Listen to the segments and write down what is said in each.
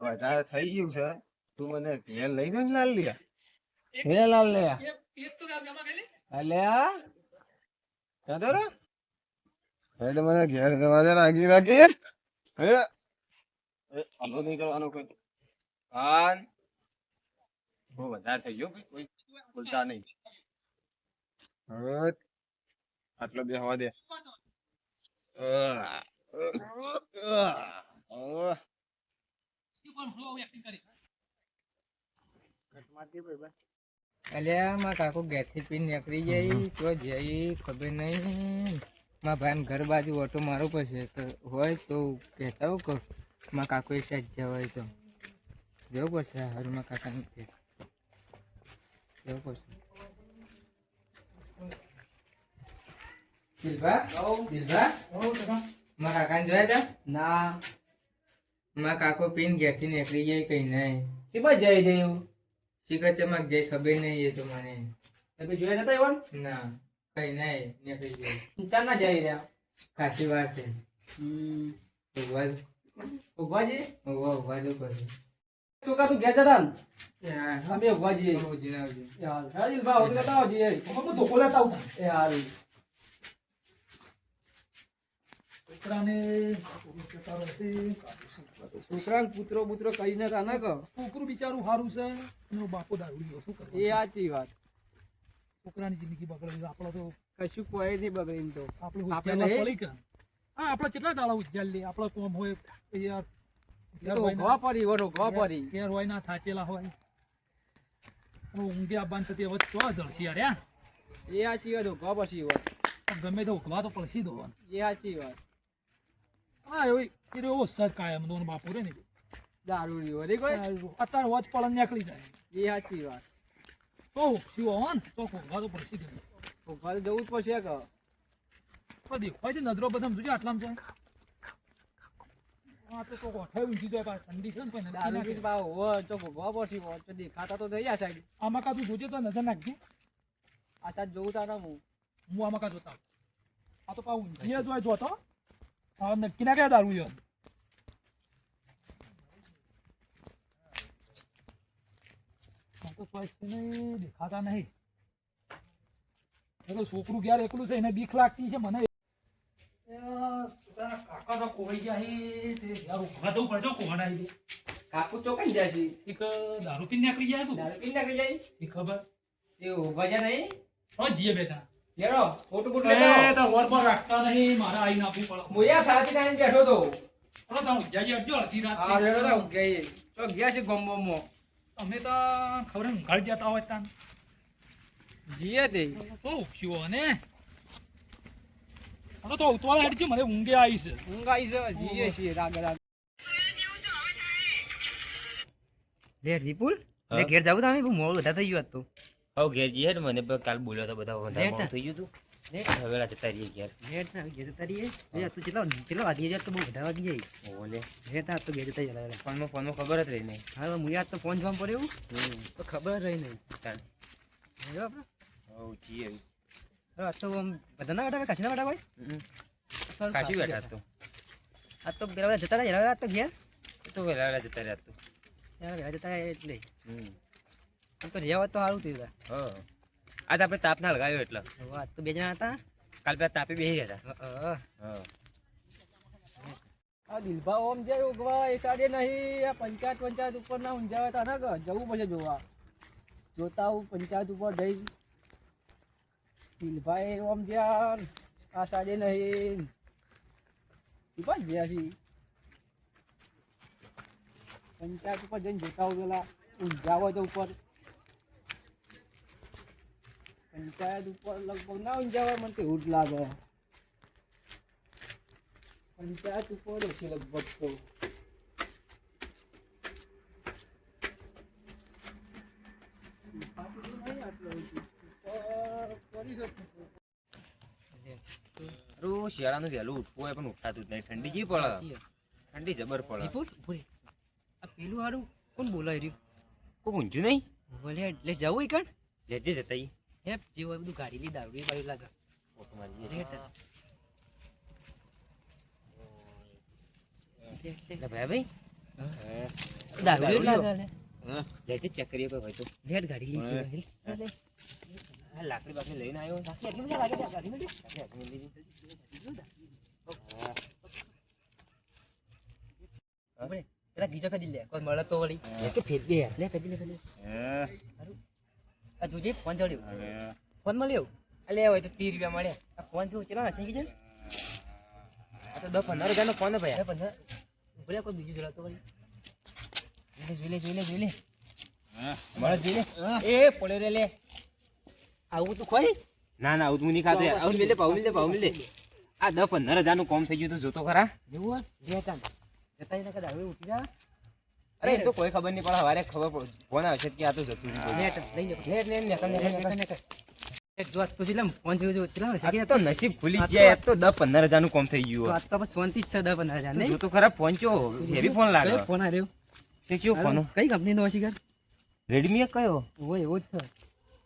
વધારે થઈ ગયું છે. તું મને ઘેર લઈ ને લાલ લ્યા હે લાલ લ્યા અલ્યા હેડ મને ઘેર જવા દે રાખી રાખી હે આનો નહીં કરવાનો કોઈ આન બહુ વધારે થઈ ગયો કોઈ બોલતા નહીં આટલો બે હવા દે અલ્યા માં કાકો ઘેરથી પીને નીકળી જાય તો જઈ ખબર નહીં માં ભાઈ ઘર બાજુ ઓટો મારો પછી હોય તો કહેતા હોઉં કહું માં કાકો એ સાઈડ જવાય તો જવું પડશે હરમાં કાકાને જવું પડશે. માં કાકાને જોયા તા ના માં કાકો પીને ઘેરથી નીકળી જાય કઈ નહીં શીખવા જઈ જયું શીખર ચમક જઈ ખબર નહીં એ તો મને તમે જોયા નતા એવન ના કઈ નહીં નીકળી જાય ચાર ના જઈ રહ્યા ખાસી વાર છે ઉભવાજી ઉભવા જો પછી ચોકા તું ગયા જતા ને અમે ઉભવાજી યાર હાજી બા ઓર કતા આવજી એ અમે ધોકો લેતા આવતા એ હાલ છોકરાને પુત્રો કહીને તા ને છોકરું બિચારું સારું છે એનો બાપો દારૂ શું કરે એ સાચી વાત છોકરાની જિંદગી બગડે આપણો તો કશું કોઈ નહીં બગડે તો આપણે હા આપણે કેટલા દાડા ઉજ્જલ લે આપણો કોમ હોય યાર ઘર હોય ના થાચેલા હોય ઊંઘી આવવાનું થતી હવે ચો જળસી યાર એ સાચી વાત ઉઘવા પછી ગમે તો ઉઘવા તો પડશી દો એ સાચી વાત હા એવો સદ કાયમ દોન બાપુ રે ને દારૂ રે કોઈ અત્યારે વચ પલન નીકળી જાય એ સાચી વાત તો શું હોન તો ઉઘવા તો પડશી ગયું ઉઘવા તો જવું જ પડશે કે દેખાય છે નજરો બધા જોજે આટલામાં છે દેખાતા તો થઈ સાઈડ આમાં કા તું જોજે તો નજર નાખજે આ સાઈડ જોઉં તારા હું આમાં કા જોતા આ તો પાઉં જોય જોતો હા નક્કી ના કયા દારૂ યાર તો પૈસે નહીં દેખાતા નહીં છોકરું ક્યારે એકલું છે એને બીક લાગતી છે મને કાકા તો કોઈ જાય તે દારૂ ભરતો પડજો કોહડાઈ દે કાકુ ચોકાઈ જાસી એક દારૂ પીને નીકળી જાય તું દારૂ પીને નીકળી જાય એ ખબર એ વજન નહીં હો જીએ બેટા લેરો ફોટો બોટ લેતા એ તો વર પર રાખતા નહીં મારા આઈ નાખવું પડે મોયા સાથી નાઈને બેઠો તો અરે તું જાય અડજો અડધી રાત હા લેરો તો ગઈ તો ગયા છે ગોમબોમો અમે તો ખબર ઊંઘાડી જતા હોય તાન જીએ તે તો ઉખ્યો ને હવે તો ઉતવાળા હેડ કે મને ઊંઘે આવી છે જીએ છીએ રાગ રાગ લે વિપુલ લે ઘેર જાવ તો અમે બહુ મોડું બધા થઈ ગયું હતું હવે ઘેર જઈએ ને મને કાલ બોલ્યો તો બધા વધારે થઈ ગયું તું હવે જતા રહીએ ઘેર ઘેર જતા રહીએ તું કેટલા વાગી જાય તો બહુ બધા વાગી જાય ઓલે ઘેર તો ઘેર જતા જતા ફોનમાં ખબર જ રહી નહીં હા હું યાદ તો ફોન જોવા પડ્યું તો ખબર રહી નહીં જીએ તો બધા ના બેઠા કાશી ના બેઠા ભાઈ કાશી બેઠા તો આ તો પેલા બધા જતા રહ્યા તો ઘેર તો વેલા જતા રહ્યા તું જતા એટલે તો રહ્યા તો સારું થયું હા આજ આપણે તાપ ના લગાવ્યો એટલે વાત તો બે જણા હતા કાલ પેલા તાપે બેસી ગયા હતા આ દિલભા ઓમ જાય ઉગવા એ સાડે નહીં આ પંચાયત ઉપર ના ઊંઝાવે તા ને જવું પડશે જોવા જોતા હું પંચાયત ઉપર જઈ દિલભાઈ ઓમ જ્યાં આ સાડે નહીં દિલભાઈ જ્યાં છી પંચાયત ઉપર જઈને જોતા હું પેલા ઊંઝાવો તો ઉપર પંચાયત ઉપર લગભગ ના ઊંઝાવે મને તો એવું જ લાગે પંચાયત ઉપર હશે લગભગ તો શિયાળાનું વહેલું ઉઠવું હોય પણ ઉઠાતું જ નહીં ઠંડી જી પડે ઠંડી જબર પડે પેલું સારું કોણ બોલાય રહ્યું કોઈ ઊંઝું નહીં બોલે એટલે જવું કણ લેજે જતા ઈ. હે જે હોય બધું ગાડી લઈ દારૂ બાજુ લાગે ઓટો મારી જઈએ. એટલે ભાઈ દારૂ લાગે લેજે ચેક કરીએ કોઈ હોય તો. લેટ ગાડી લઈ આ લાકડી બાકડી લઈને આવ્યો. એટલી બધી લાગે ગાડી માં લાકડી લઈ લીધી. પેલા બીજા કદી લે કોઈ મળે તો વળી કે ફેર દે યાર. લે કદી લે આ જોજે ફોન ચડ્યો ફોન મળ્યો અલે હોય તો 30 રૂપિયા મળ્યા. આ ફોન જો ચલા હશે કે છે આ તો 10-15 હજારનો ફોન હે ભાઈ. 15 બોલે કોઈ બીજું જોડાતો વળી જોઈ લે મળે જોઈ લે. એ પડ્યો રે લે. આવું તું ખોઈ ના ના આવું તો હું નહીં ખાતો યાર. આવું મિલ દે ભાવ મિલ દે. આ 10-15 હજારનું કોમ થઈ ગયું તો જોતો ખરા. એવું લે તાન જતા ને કદા હવે ઉઠી જા અરે એ તો કોઈ ખબર નહીં પડે. હવારે ખબર પડે ફોન આવશે કે આ તો જતું રહ્યું. નેટ લઈ લે ને એક જો તું જીલમ ફોન જો ચલા હશે આ તો નસીબ ખુલી જ જાય. આ તો 10-15 હજારનું કોમ થઈ ગયું. આ તો બસ ફોન થી જ છે 10-15 તો જોતો ખરા ફોન ચો હેવી ફોન લાગે. ફોન આવ્યો તે કયો ફોન? કઈ કંપની નો હશે ઘર રેડમી કયો? હોય એવો જ છે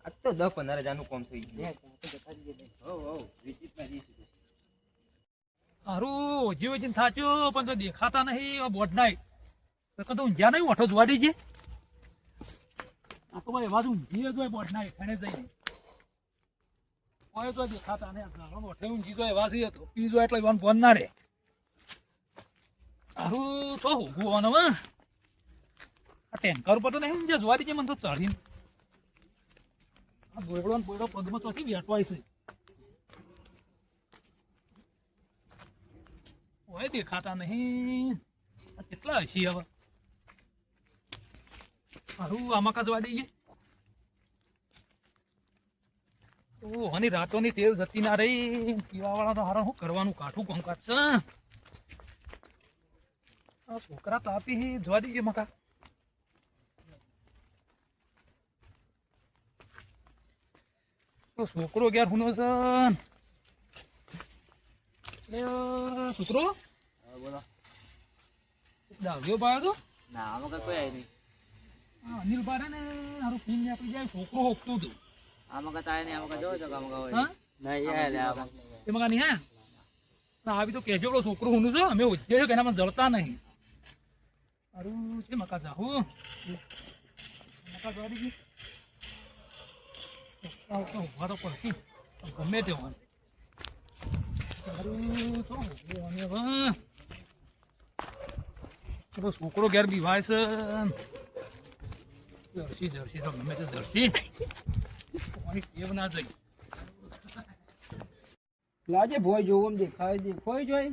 આ તો 10-15 હજારનું કોમ થઈ ગયું. હારું જીવ જીન થાચ્યો પણ તો દેખાતા નહીં બોટ નાઈ તો ઊંઝા નહીં ઓઠો જોવા દેજે આ તો ભાઈ વાજુ ઊંઝી જોઈ બોટ નાઈ ખાને જઈને કોઈ તો દેખાતા નહીં ગાળો ઓઠે ઊંઝી જોઈ વાસી હતો પીજો એટલે વન ફોન ના રે હારું તો હોગવાનો આ ટેન્કર પર તો નહીં ઊંઝા જોવા દેજે મને તો ચડીને આ બોયડો ને બોયડો પગમાં ચોથી બેઠવાય છે ઓય દેખાતા નહીં આ કેટલા હશે હવે હારું આમાં કા જવા દઈએ ઓ હની રાતોની ટેવ જતી ના રહી પીવાવાળા તો હારા શું કરવાનું કાઠું કામકાજ છે આ છોકરા તાપી જવા દઈએ મકા તો છોકરો ક્યારે હુનો છે છોકરો બોલો દાવ્યો પાયો તો ના આમાં કોઈ આવી નહીં અનિલ બારે ને હારું પીન આપી જાય છોકરો હોકતો હતો આમાં કા તાય નહીં આમાં જો તો આમાં હોય હા નહીં યાર આમાં એમાં કા નહીં હા ના આવી તો કેજો પેલો છોકરો હુનું છે અમે ઉજ્જે છે કે એનામાં જળતા નહીં હારું છે મકા જાહુ મકા જોડી ગઈ ઉભા તો પડતી ગમે તે હોય હારું તો અને હવે પેલો છોકરો ઘેર બીવાય છે જર્સી તો ગમે તે જર્સી કેવ ના જઈ લાજે ભોય જોવું દેખાય ભોય જોઈ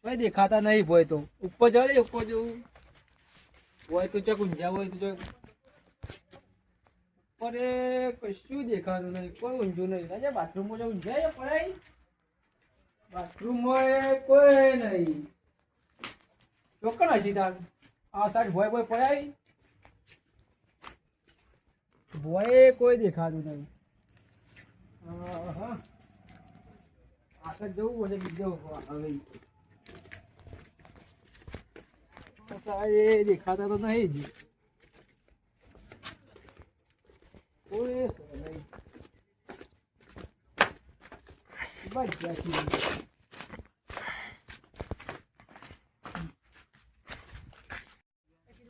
કોઈ દેખાતા નહીં ભોય તો ઉપર જાય ઉપર જોવું ભોય તો ચક ઊંઝા હોય તો જોઈ ઉપર કશું દેખાતું નહીં કોઈ ઊંઝું નહીં રાજા બાથરૂમમાં જો ઊંઝાય પડાય બાથરૂમમાં કોઈ નહીં ચોક્કસ હશી તાર આ સાઈડ ભોય ભોય પડાય ભોય કોઈ દેખાતું નહીં આગળ જવું પડે બીજો હવે સાહેબ દેખાતા તો નહીં જ કોઈ નહીં બસ જાતી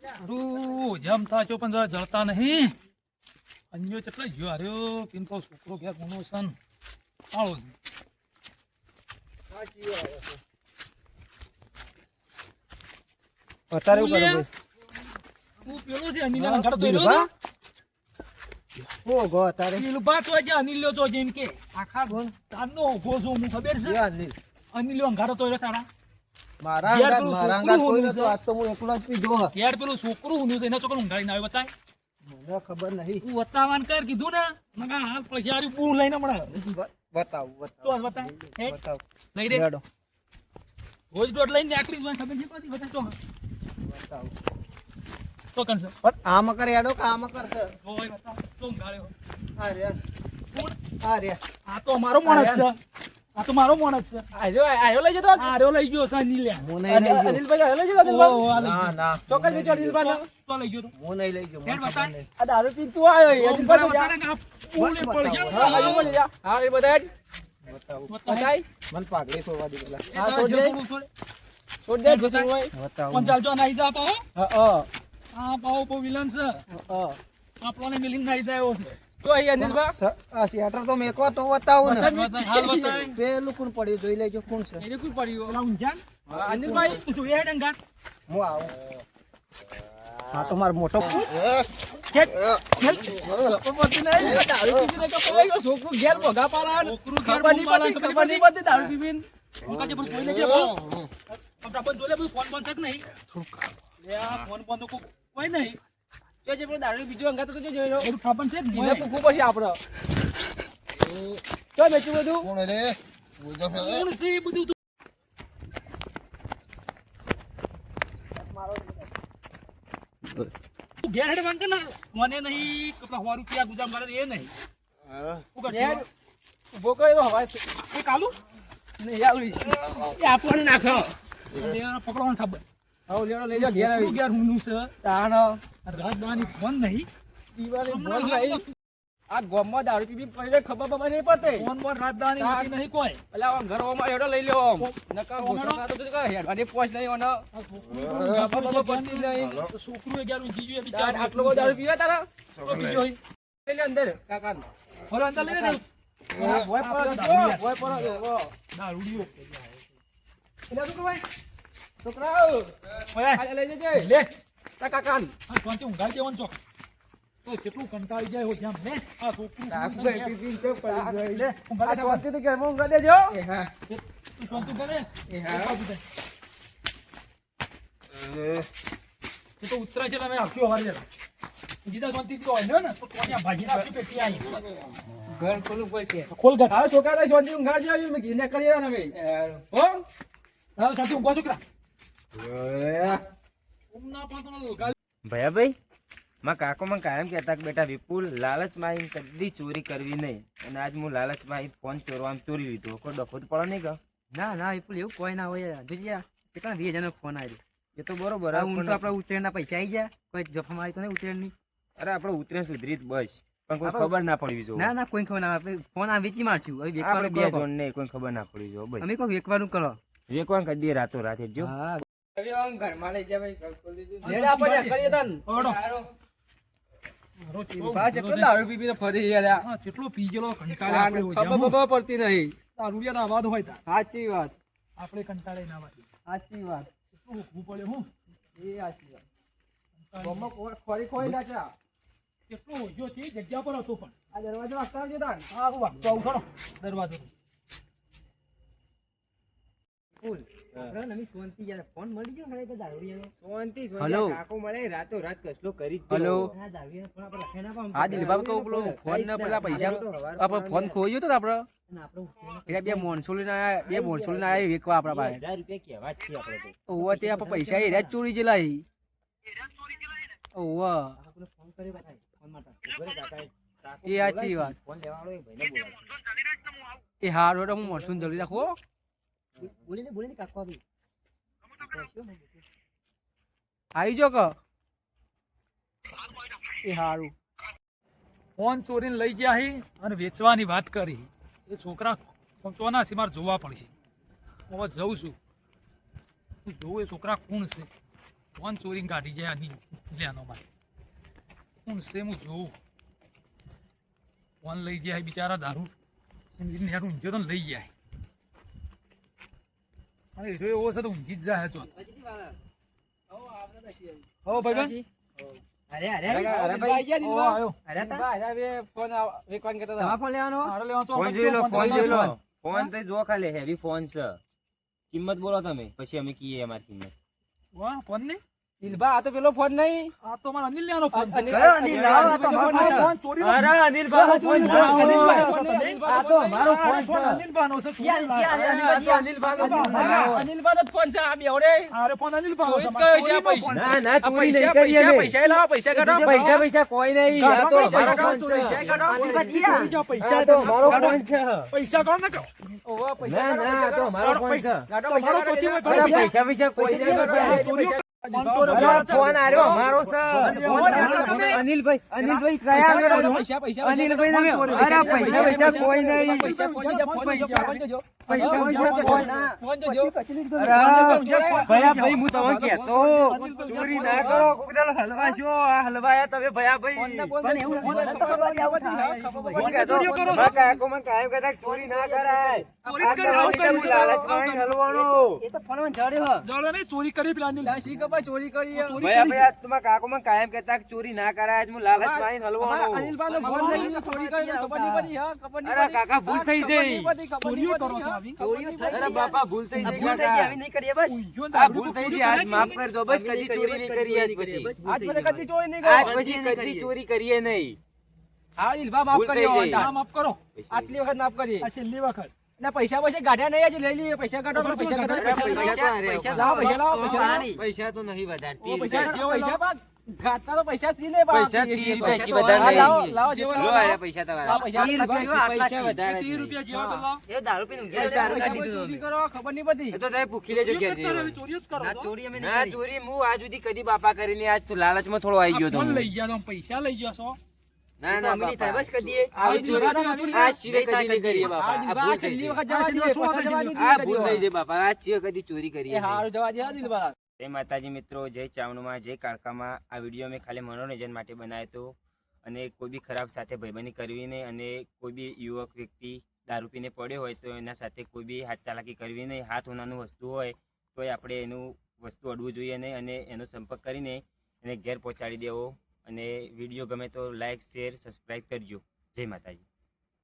હારું જેમ થાચો પણ જરા જળતા નહીં અન્યો કેટલા ગયો હાર્યો પિનકો છોકરો ઘેર ગુનો સન આવો અત્યારે તું પેલો છે અનિલ અંગાડો તો રહ્યો ઓ ગો અત્યારે પેલું બાત હોય છે અનિલ લ્યો તો જેમ કે આખા ગોન તારનો ઉભો છું હું ખબર છે અનિલ અંગાડો તો રહ્યો તારા મારા યાર, અંગાત પેલું મારા છોકરું અંગાત કોઈ હોનું નતો છે. આજ તો હું એકલો જ પીધો યાર પેલું છોકરું હું એના છોકરો ઊંઘાડીને આવ્યો બતાય મને ખબર નહીં તું વતાવાન કર કીધું ને મગા હાલ પછી યાર બૂ લઈને મળે બતાવ તો આ બતાય હે? બતાવ લઈ દે લેડો રોજ દોડ લઈને આકરી મને ખબર છે પાછી બતાય બતાવ તો કનસે પણ આમાં કરે યાડો કે આમાં કરશે ઓય બતા તો ઊંઘાડ્યો આ રે કોણ? આ રે આ તો અમારો માણસ છે આ તો મારો માણસ છે આયો લઈ જતો આ રહ્યો લઈ ગયો છે અનિલ્યા. અનિલભાઈ આયો લઈ જતો અનિલભાઈ? ઓ, આ લઈ ગયો. ના ચોક્કસ વેચો અનિલભાઈ તો લઈ ગયો તો. હું નહીં લઈ ગયો હેડ બતા. આ દારૂ પીને તું આવ્યો અનિલભાઈ બતા ને કે આ ફૂલે પડશે. હા અનિલભાઈ જા હા એ બધા બતાય મને પાઘડી સોવા દે પેલા હા છોડ દે છોડ દે જસું હોય બતાવો પણ ચાલજો નાઈ જા પાહો. હા આ પાહો બહુ વિલન છે. હા આપણને મિલિંગ નાઈ જાય એવો છે. તો અહીં અનિલભાઈ આ શેટર તો મેકો તો બતાવો ને વસંત હાલ બતાય. પેલું કોણ પડ્યું જોઈ લેજો કોણ છે એને કોઈ પડ્યું પેલા ઊંઝાન. હા, અનિલભાઈ તું જોઈએ હેડ અંગાત. હું આવું હા તો મારો મોટો હેડ. હેડ. પડતી નહીં દારૂ પીને તો કોઈ ગયો છોકરું ઘેર ભોગા પારા છોકરું ઘેર ખબર નહીં ભોગા પડતી પારા, ખબર નહીં પડતી દારૂ પીને હું કાજે બધું જોઈ લેજે બહુ. પણ જોઈ લે બધું ફોન બંધ છે કે નહીં? લે આ ફોન બંધ તો કોઈ નહીં. જે જે પેલો દારૂ બીજો અંગાતો તો જોઈ લો બધું ઠાપણ છે જ જીને નહીં. પૂછવું પડશે આપણે તો બેચું બધું કોણ રે ઉધો ફેલે કોણ છે એ બધું તું- તું ઘેર હેડ વાંકે ના. મને નહીં કે પેલા 100 રૂપિયા ગુજામ મારે એ નહીં. હા શું કરશું? ઘેર ઉભો કર્યો તો હવાય એ કાલું? નહીં આવી એ આપણને નાખો લે આ પકડવાનું સાબર. હવે લેડો લઈ જાઓ ઘેર તું આવી ઘેર ઊંધું છે. તાણ રાત દાવાની ફોન નહીં. પીવાની બોલ નહીં આ ગોમમાં દારૂ પી પડી ખબર બબર નહીં પડતી ફોન પર રાત દાવાની હોતી નહીં કોઈ. એટલે આમ ઘરોમાં એડો લઈ લ્યો આમ નકા ગોઠો ખાતો તો કઈ હેડવાની પોચ નહીં ઓનો ખબર બબર પડતી નહીં તો છોકરું એ ઘેર ઊંઘી ગયું એ તાર બિચારું. આટલો બધો દારૂ પીવા તારા તો બીજો હોય. લઈ લ્યો અંદર કાકા બોલો અંદર લઈ લે. ભોય પર ભોય પર દારૂડિયો. એટલે શું કહેવાય છોકરાઓ ઓય, આ લઈ જજે લે. તા કાકા આ શાંતિ ઊંઘાડી દેવાનું ચોક. તો કેટલું કંટાળી જાય હોય ત્યાં. લે, આ છોકરું ભાઈ પી પી પડી ગઈ લે, આ ઊંઘાડી દેવાનું. શાંતિ તો ઘરમાં ઊંઘા દેજો એ હા તું શાંતિ કરે. એ હા તું તો ઉતરાય છે તમે આખી વાળી જરા. જીદા શાંતિથી હોય ને તો ત્યાં ભાગીને આખી પેટી આવી. ઘર ખોલું પડશે ખોલ ઘર. હાલો છોકરા તો શાંતિ ઊંઘા જાવ મેં કીને કરી ને ભાઈ હો હાલો, શાંતિ ઊંઘવા છોકરા. ઊંઘ ના પાડતો ને ગાલી. ભયાભાઈ માં કાકો મને કાયમ કહેતા કે બેટા વિપુલ લાલચમાં આવીને કદી ચોરી કરવી નહીં અને આજ હું લાલચમાં આવી ફોન ચોરવામાં ચોરી લીધો કોઈ ડખો તો પડે નહીં કે ના ના વિપુલ એવું કોઈ ના હોય જોજે કેટલા 20,000 નો ફોન આવ્યો એ તો બરોબર હું તો આપડે ઉત્તરાયણ ના પૈસા આવી ગયા કોઈ જફા મારી તો નહીં ઉત્તરાયણ ની અરે આપણે ઉતરે સુધરી જ બસ પણ કોઈ ખબર ના પડવી જો ના ના કોઈ ખબર ના આપણે ફોન આ વેચી મારશું હવે આપણે બે વેચવાનું જોણ નહીં કોઈ ખબર ના પડવી જો બસ અમે કોઈ વેચવાનું કરો વેકવાન કરી દઈએ રાતો રાતે જો હા હવે આમ ઘરમાં લઈ જા ભાઈ ઘર ખોલી દીધું લેડા પડ્યા કરીએ તન ઓડો. બા જેટલો દારૂ પી પીને ફરી ગયા હા, કેટલો પી ગયેલો કંટાળે આપણે હોય. ખબર બબર પડતી નહીં દારૂડિયાના અવાજ હોય તાર. સાચી વાત આપણે કંટાળે ના વાગીએ. સાચી વાત કેટલું ઊંઘવું પડે હું. એ સાચી વાત ગોમમાં ખોરી ખોઈ નાખ્યા કેટલો ઓછો છે એ જગ્યા પર હતો પણ. આ દરવાજો વાગતા આવજો તાન હા, હું વાગતો આવું ખરો. દરવાજો. વિપુલ આપણે નવી શાંતિ યાર ફોન મળી ગયો મને તો દારૂડિયાનો શાંતિ હલો. કાકો મળે રાતો રાત કસલો કરી જ હલો. દેવો. આ દારૂડિયાનો ફોન આપણે લખાઈ ના પામ હા દિલીપ કહું પેલો ફોન ને પેલા પૈસા આપણે ફોન ખોઈ ગયો તો આપડે અને આપણે ઉત્તરાયણ એટલે બે મોણસો લઈને આયા બે મોણસો લઈને આયા વેકવા આપડા પાસે 1000 રૂપિયા કહેવા જ છે આપણે તો ઓવા તે આપણે પૈસા એ જ ચોરી જેલા ઓવા આપણે ફોન કર્યો બતાય ફોન માટે ઉભરે કાકાએ કાકો એ સાચી બોલાવે છે. વાત. ફોન લેવાવાળો એ ભાઈને બોલાવે. એ હારો એટલે હું મોણસો જલ્દી રાખો બોલી ને કાકો આવી આવી જો કે એ હારું ફોન ચોરીને લઈ ગયા હી અને વેચવાની વાત કરી. એ છોકરા ચોના છે મારે જોવા પડશે. હવે જઉં છું. હું જોઉં એ છોકરા કોણ છે. ફોન ચોરીને કાઢી જાય આની લેનો મારે. કોણ છે હું જોઉં. ફોન લઈ જાય બિચારા દારૂ નેટ ઊંઝો તો લઈ જાય. અને એ એવો છે તો ઊંઝી જ જાય ચોલ. હો ભાઈ અરે અરે અરે ભાઈ, ઓ આવ્યો. અરે તા ફોન વેકવાન કરતા તમારો ફોન લેવાનો મારો લેવાનો તો ફોન જોઈ લો ફોન જોઈ લો ફોન. ફોન તો જો ખાલી હેવી ફોન છે કિંમત બોલો તમે પછી અમે કીએ અમારી કિંમત વાહ, ફોન નહીં. દિલબા આ તો પેલો ફોન નહીં આ તો મારા અનિલ લેવાનો ફોન છે. અનિલ- કયો અનિલ? લાવો, આ તો અમારો ફોન છે. ફોન ચોરીનો અરે અનિલભાઈ ફોન છે. અનિલભાઈ ફોન ફોન નહીં, નહીં. આ તો અમારો ફોન ફોન છે. અનિલભાઈનો છે. ક્યાં- ક્યાં? આ તો અનિલભાઈ. અનિલબા નો ફોન છે આ બેવડે અરે ફોન અનિલભાઈનો ચોરી છે. જ કયો છે આ ચોરીનો ફોન. ના ના આ ચોરી પૈસા નહીં કરીએ પૈસા અમે. પૈસા લાવો પૈસા કાઢો પૈસા પૈસા કોઈ નહીં આ તો પૈસા અમારો કાઢો, ફોન છે. પૈસા કાઢો અનિલભાઈ ચોરી જાઓ, પૈસા આ તો અમારો કાઢો. ફોન છે પૈસા કાઢો ને કહો. ના ના આ તો અમારો ફોન છે તમારો ચોથી હોય અરે પૈસા પૈસા કોઈ નહીં અરે ફોન આર્યો અમારો છે અનિલભાઈ અનિલભાઈ કયા અનિલભાઈ તમે અરે પૈસા કોઈ નહીં પૈસા ભયા ભાઈ હું તમને કહેતો ચોરી ના કરો કોકદાલ હલવા છો આ હલવાયા તમે ભયા ભાઈ કાકો મને કાયમ કહેતા ચોરી ના કરાય લાલચમાં હલવાનો જડો નહીં ચોરી કરી પેલા અનિલ ભયા ભાઈ આજ તમારા કાકો મને કાયમ કહેતા કે ચોરી ના કરાય આજ હું લાલચમાં હલવાનો અરે કાકા ભૂલ થઈ ગઈ ચોરીઓ કરો છો આવી અરે બાપા ભૂલ થઈ ગઈ કાકા આ ભૂલ થઈ ગઈ આજ માફ કરી દો બસ કદી ચોરી નહીં કરી આજ પછી કદી ચોરી કરીએ નહીં માફ કરો આટલી વખત માફ કરીએ આ છેલ્લી વખત પૈસા ગાઢ્યા નહીં આજે લઈ લઈએ પૈસા કાઢો પૈસા પૈસા તો નહીં વધારે ઘાટના તો પૈસા સી ને પૈસા 30 રૂપિયા થી વધારે નહીં લાવો લો આ પૈસા તમારા પૈસા વધારે 30 રૂપિયા જેવા તો લાવ ચોરી કરો ખબર નહીં પડતી એ તો તમે પૂછી લેજો ઘેર જઈને. ચોરીઓ જ કરો છો. ના ચોરી હું આજ સુધી કદી બાપા કરીને આજ તો લાલચમાં થોડો આવી ગયો તો ફોન હું. લઈ ગયા તો પૈસા લઈ ગયા છો ના ના બાપા આવી ચોરી આજ સિવાય કદી નહીં કરીએ બાપા આ ભૂલ થઈ છેલ્લી ગઈ. વખત જવા દઈએ પૈસા જવા દઈએ આ ભૂલ થઈ ગઈ બાપા આજ સિવાય કદી ચોરી કરીએ નહીં. હારું જવા દે દિલબા જય માતાજી મિત્રો, જય ચાવણુમાં, જય કાળકામાં. આ વિડીયો મેં ખાલી મનોરંજન માટે બનાવ્યો હતો અને કોઈ બી ખરાબ સાથે ભાઈબંધી કરવી નહીં અને કોઈ બી યુવક વ્યક્તિ દારૂ પીને પડ્યો હોય તો એના સાથે કોઈ બી હાથ ચાલાકી કરવી નહીં. હાથ હોનાનું વસ્તુ હોય તો આપણે એનું વસ્તુ અડવું જોઈએ નહીં અને એનો સંપર્ક કરીને એને ઘેર પહોંચાડી દેવો. અને વિડીયો ગમે તો લાઈક શેર સબસ્ક્રાઈબ કરજો. જય માતાજી.